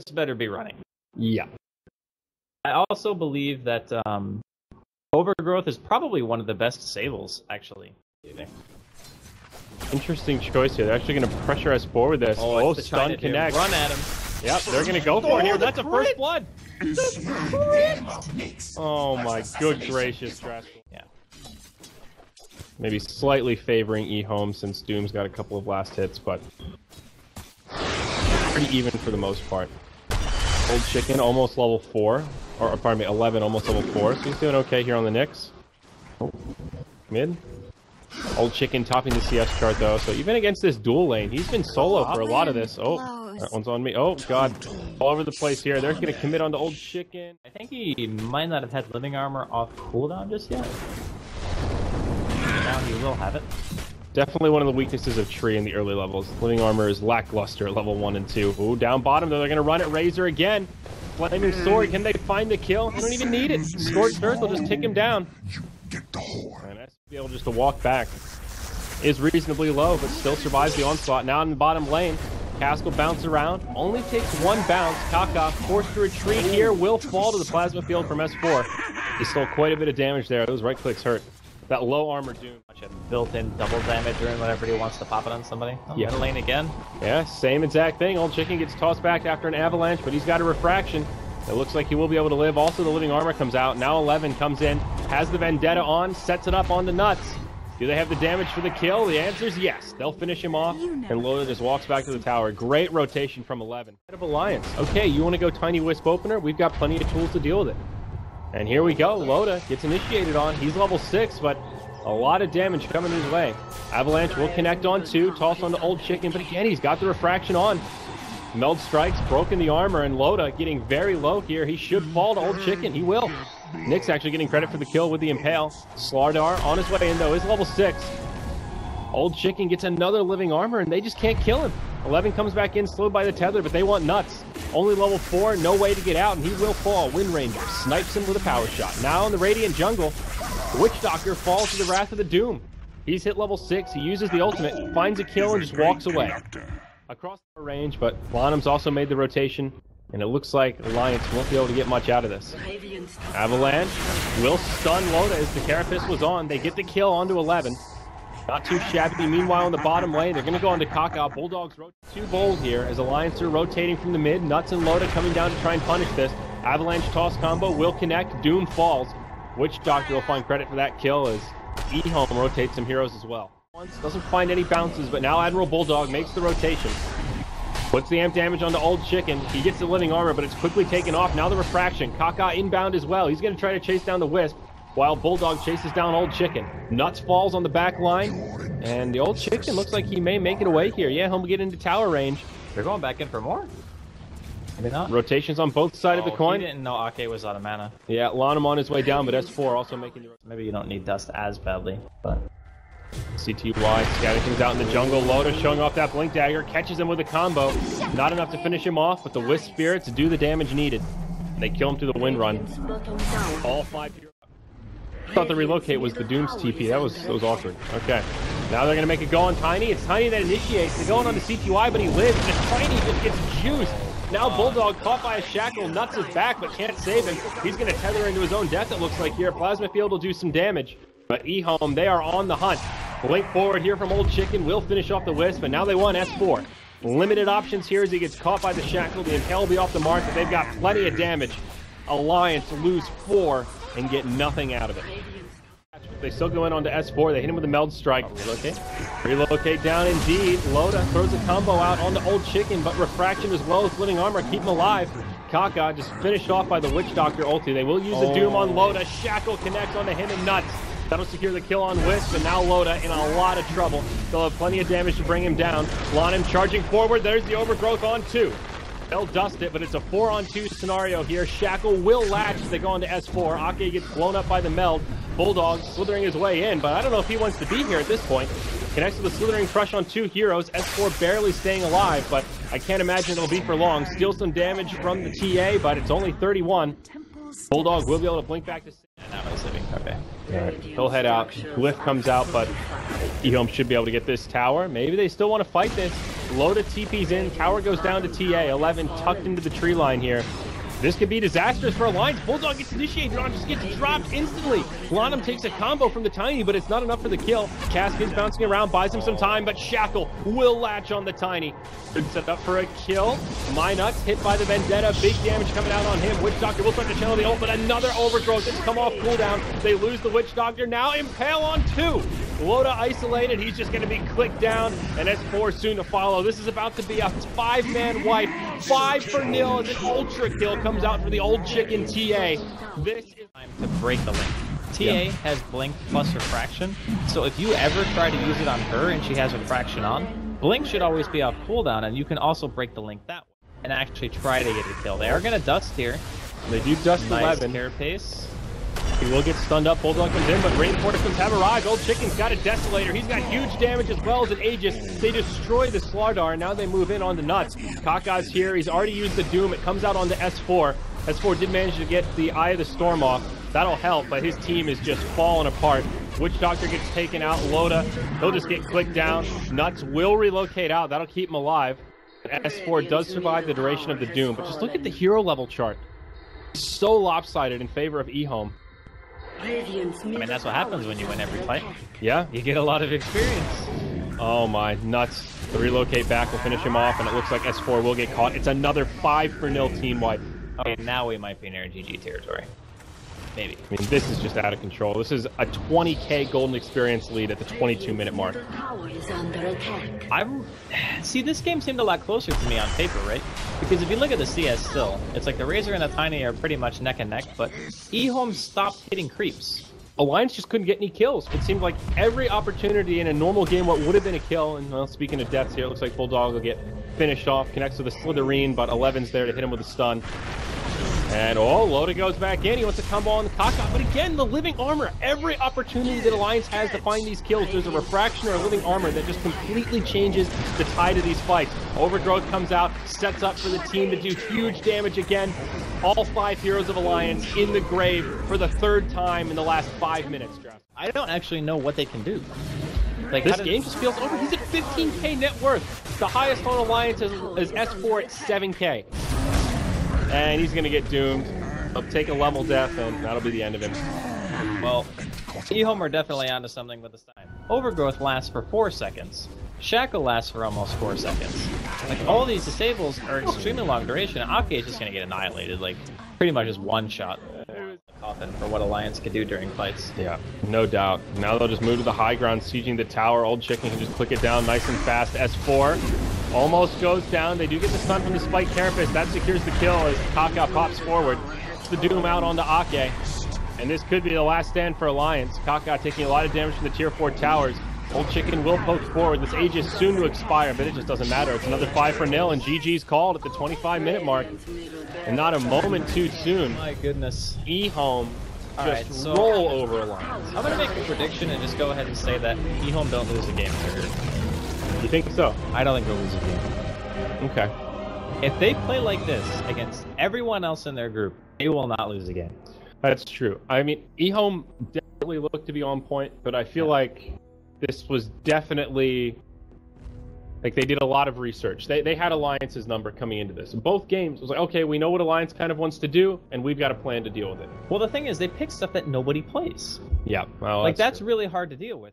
choice better be running. Yeah. I also believe that Overgrowth is probably one of the best disables, actually. Interesting choice here. They're actually going to pressure us forward this. Oh, stun connect. Run at him. Yep, they're going to go for it here. That's a first blood. Oh my good gracious. Yeah. Maybe slightly favoring EHOME since Doom's got a couple of last hits, but pretty even for the most part. Old Chicken almost level 4. Or pardon me, 11, almost level 4. So he's doing okay here on the Nyx. Oh, mid. Old Chicken topping the CS chart though, so even against this dual lane, he's been solo for a lot of this. Oh, that one's on me. Oh god, all over the place here. They're gonna commit onto Old Chicken. I think he might not have had living armor off cooldown just yet. Now he will have it. Definitely one of the weaknesses of Tree in the early levels. Living armor is lackluster at level 1 and 2. Ooh, down bottom though, they're gonna run at Razor again. Flaming Sword, can they find the kill? They don't even need it. Scorched Earth will just tick him down. And SPL just to walk back is reasonably low, but still survives the onslaught. Now in the bottom lane, Cask will bounce around. Only takes one bounce. Kaka, forced to retreat here, will fall to the plasma field from S4. He stole quite a bit of damage there. Those right clicks hurt. That low armor Doom. Built-in double damage or whenever he wants to pop it on somebody. Oh, yeah. Lane again. Yeah, same exact thing. Old Chicken gets tossed back after an avalanche, but he's got a refraction. It looks like he will be able to live. Also, the living armor comes out. Now 11 comes in, has the Vendetta on, sets it up onto Nuts. Do they have the damage for the kill? The answer is yes. They'll finish him off, and Loda just walks back to the tower. Great rotation from 11. Head of Alliance. Okay, you want to go Tiny Wisp Opener? We've got plenty of tools to deal with it. And here we go. Loda gets initiated on. He's level 6, but a lot of damage coming his way. Avalanche will connect on 2, toss on the Old Chicken, but again, he's got the refraction on. Meld strikes, broken the armor, and Loda getting very low here. He should fall to Old Chicken. He will. Nick's actually getting credit for the kill with the Impale. Slardar on his way in, though, is level 6. Old Chicken gets another living armor, and they just can't kill him. 11 comes back in, slowed by the tether, but they want Nuts. Only level 4, no way to get out, and he will fall. Wind Ranger snipes him with a power shot. Now in the Radiant jungle, Witch Doctor falls to the Wrath of the Doom. He's hit level 6, he uses the ultimate, finds a kill, and just walks away. Across the range, but Lanham's also made the rotation, and it looks like Alliance won't be able to get much out of this. Avalanche will stun Loda as the Carapace was on. They get the kill onto 11. Not too shabby. Meanwhile, in the bottom lane, they're going to go onto Kaka. Bulldogs rotate 2 bold here as Alliance are rotating from the mid. Nuts and Loda coming down to try and punish this. Avalanche toss combo will connect. Doom falls. Witch Doctor will find credit for that kill as EHOME rotates some heroes as well. Doesn't find any bounces, but now AdmiralBulldog makes the rotation. Puts the amp damage onto Old Chicken. He gets the living armor, but it's quickly taken off. Now the refraction. Kaka inbound as well. He's going to try to chase down the Wisp, while Bulldog chases down Old Chicken. Nuts falls on the back line, and the Old Chicken looks like he may make it away here. Yeah, he'll get into tower range. They're going back in for more? Maybe not. Rotations on both sides of the coin. He didn't know Akke was out of mana. Yeah, Lanham on his way down, but S4 also making the... Maybe you don't need Dust as badly, but... CTY scouting things out in the jungle. Loda showing off that Blink Dagger, catches him with a combo. Not enough to finish him off, but the Wisp Spirits do the damage needed. And they kill him through the Wind Run. All 5 heroes. I thought the relocate was the Doom's TP. That was awkward. Okay. Now they're going to make it go on Tiny. It's Tiny that initiates. They're going on to CTY, but he lives. And Tiny just gets juiced. Now Bulldog caught by a shackle. Nuts is back, but can't save him. He's going to tether into his own death, it looks like here. Plasma Field will do some damage. But EHOME, they are on the hunt. Blink forward here from Old Chicken will finish off the Wisp, and now they want S4. Limited options here as he gets caught by the shackle. The Impale will be off the mark, but they've got plenty of damage. Alliance lose 4 and get nothing out of it. They still go in onto S4. They hit him with a Meld Strike. Relocate down indeed. Loda throws a combo out onto Old Chicken, but refraction as well as living armor keep him alive. Kaka just finished off by the Witch Doctor ulti. They will use a Doom on Loda. Shackle connects onto him and Nuts. That'll secure the kill on Wisp, and now Loda in a lot of trouble. They'll have plenty of damage to bring him down. Lanham charging forward. There's the Overgrowth on 2. They'll dust it, but it's a 4-on-2 scenario here. Shackle will latch as they go on to S4. Akke gets blown up by the Meld. Bulldog slithering his way in, but I don't know if he wants to be here at this point. Connects with a slithering crush on 2 heroes. S4 barely staying alive, but I can't imagine it'll be for long. Steals some damage from the TA, but it's only 31. Bulldog will be able to blink back to... Now he's leaving. Okay. Alright, he'll head out. Glyph comes out, but EHOME should be able to get this tower. Maybe they still want to fight this. Loda TP's in. Tower goes down to TA. 11 tucked into the tree line here. This could be disastrous for Alliance. Bulldog gets initiated on, just gets dropped instantly. Lanm takes a combo from the Tiny, but it's not enough for the kill. Cask is bouncing around, buys him some time, but Shackle will latch on the Tiny. Good set up for a kill. Nuts hit by the Vendetta. Big damage coming out on him. Witch Doctor will start to channel the ult, but another overgrowth. It's come off cooldown. They lose the Witch Doctor. Now Impale on 2. Loda isolated. He's just going to be clicked down, and S4 soon to follow. This is about to be a 5-man wipe. 5-0 as an ultra kill comes out for the old chicken TA. This is time to break the link. TA has blink plus refraction, so if you ever try to use it on her and she has refraction on, blink should always be off cooldown, and you can also break the link that way and actually try to get a kill. They are going to dust here. They do dust 11. Carapace. He will get stunned up. Bulldog comes in, but reinforcements have arrived. Old Chicken's got a Desolator. He's got huge damage as well as an Aegis. They destroy the Slardar, and now they move in on the Nuts. Kaka's here. He's already used the Doom. It comes out onto S4. S4 did manage to get the Eye of the Storm off. That'll help, but his team is just falling apart. Witch Doctor gets taken out. Loda, he'll just get clicked down. Nuts will relocate out. That'll keep him alive. S4 does survive the duration of the Doom, but just look at the hero level chart. So lopsided in favor of EHOME. I mean, that's what happens when you win every fight. Yeah. You get a lot of experience. Oh my, Nuts. The relocate back will finish him off, and it looks like S4 will get caught. It's another 5-0 team wipe. Okay, now we might be near GG territory. Maybe. I mean, this is just out of control. This is a 20k golden experience lead at the 22-minute mark. See, this game seemed a lot closer to me on paper, right? Because if you look at the CS still, it's like the Razor and the Tiny are pretty much neck and neck, but EHOME stopped hitting creeps. Alliance just couldn't get any kills. It seemed like every opportunity in a normal game, what would have been a kill, and well, speaking of deaths here, it looks like Bulldog will get finished off, connects with a Slitherine, but 11's there to hit him with a stun. And oh, Loda goes back in. He wants to combo on the Kaka. But again, the living armor. Every opportunity that Alliance has to find these kills, there's a refraction or a living armor that just completely changes the tide of these fights. Overgrowth comes out, sets up for the team to do huge damage again. All 5 heroes of Alliance in the grave for the 3rd time in the last 5 minutes, Jeff. I don't actually know what they can do. Like, this game just feels over. He's at 15k net worth. The highest on Alliance is S4 at 7k. And he's going to get doomed. He'll take a level death, and that'll be the end of him. Well, EHOME are definitely onto something with this time. Overgrowth lasts for 4 seconds. Shackle lasts for almost 4 seconds. Like, all these disables are extremely long duration. Akke is just going to get annihilated, like, pretty much just one shot coffin for what Alliance could do during fights. Yeah, no doubt. Now they'll just move to the high ground, sieging the tower. Old Chicken can just click it down nice and fast. S4 almost goes down. They do get the stun from the Spike Carapace. That secures the kill as Kaka pops forward. It's the Doom out onto Akke. And this could be the last stand for Alliance. Kaka taking a lot of damage from the tier 4 towers. Old Chicken will poke forward. This age is soon to expire, but it just doesn't matter. It's another 5-0, and GG's called at the 25-minute mark. And not a moment too soon. My goodness. EHOME just roll over Alliance. I'm going to make a prediction and just go ahead and say that EHOME don't lose a game. You think so? I don't think they'll lose a game. Okay. If they play like this against everyone else in their group, they will not lose a game. That's true. I mean, EHOME definitely looked to be on point, but I feel like this was definitely, like, they did a lot of research. They had Alliance's number coming into this. Both games, it was like, okay, we know what Alliance kind of wants to do, and we've got a plan to deal with it. Well, the thing is, they pick stuff that nobody plays. Yeah. Well, like, that's really hard to deal with.